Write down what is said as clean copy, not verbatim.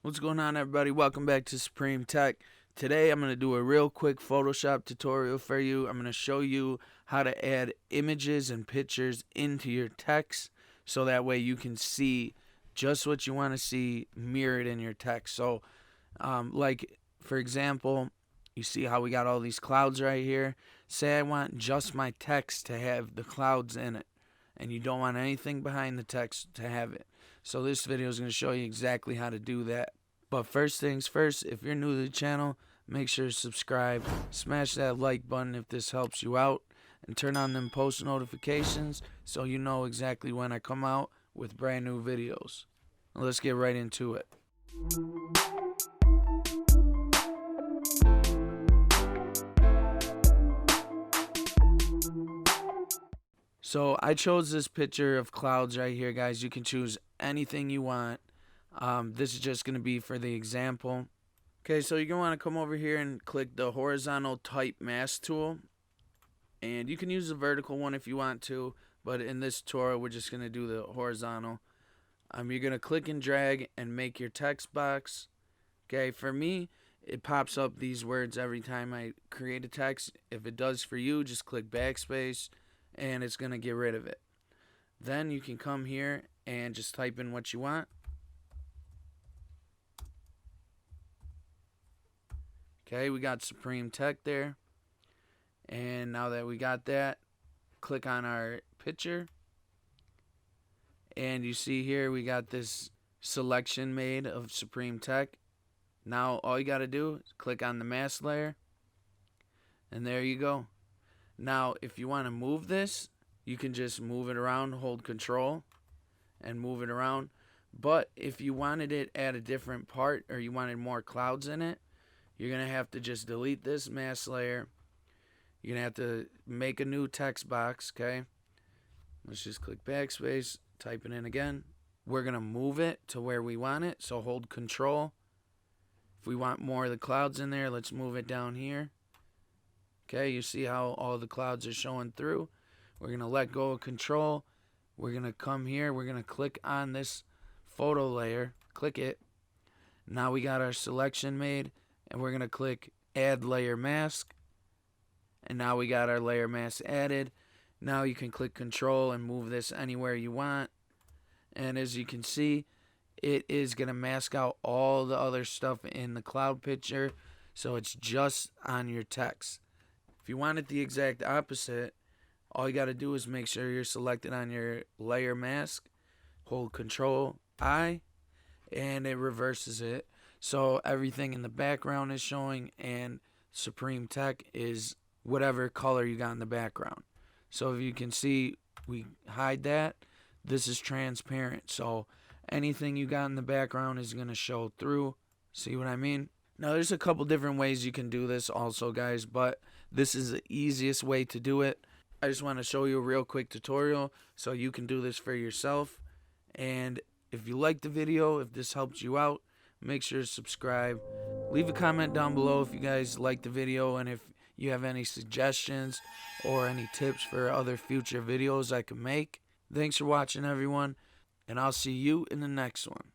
What's going on, everybody? Welcome back to Supreme Tech. Today I'm going to do a real quick Photoshop tutorial for you. I'm going to show you how to add images and pictures into your text so that way you can see just what you want to see mirrored in your text. So like for example, you see how we got all these clouds right here. Say I want just my text to have the clouds in it, and you don't want anything behind the text to have it. So this video is going to show you exactly how to do that. But first things first, if you're new to the channel, make sure to subscribe, smash that like button if this helps you out, and turn on them post notifications so you know exactly when I come out with brand new videos. Let's get right into it. So I chose this picture of clouds right here, guys. You can choose anything you want. This is just going to be for the example. Okay, so you're going to want to come over here and click the horizontal type mask tool. And you can use the vertical one if you want to, but in this tutorial we're just going to do the horizontal. You're going to click and drag and make your text box. Okay, for me, it pops up these words every time I create a text. If it does for you, just click backspace and it's going to get rid of it. Then you can come here and just type in what you want. Okay, we got Supreme Tech there. And now that we got that, click on our picture. And you see here we got this selection made of Supreme Tech. Now all you got to do is click on the mask layer. And there you go. Now if you want to move this, you can just move it around, hold control, and move it around. But if you wanted it at a different part, or you wanted more clouds in it, you're going to have to just delete this mask layer. You're going to have to make a new text box, okay? Let's just click backspace, type it in again. We're going to move it to where we want it, so hold control. If we want more of the clouds in there, let's move it down here. Okay, you see how all the clouds are showing through. We're going to let go of control. We're going to come here. We're going to click on this photo layer. Click it. Now we got our selection made. And we're going to click Add Layer Mask. And now we got our layer mask added. Now you can click Control and move this anywhere you want. And as you can see, it is going to mask out all the other stuff in the cloud picture. So it's just on your text. If you want it the exact opposite, all you got to do is make sure you're selected on your layer mask. Hold Control I, and it reverses it. So everything in the background is showing, and Supreme Tech is whatever color you got in the background. So if you can see, we hide that. This is transparent. So anything you got in the background is going to show through. See what I mean? Now there's a couple different ways you can do this also, guys, but this is the easiest way to do it. I just want to show you a real quick tutorial so you can do this for yourself. And if you like the video, if this helped you out, make sure to subscribe. Leave a comment down below if you guys like the video, and if you have any suggestions or any tips for other future videos I can make. Thanks for watching, everyone, and I'll see you in the next one.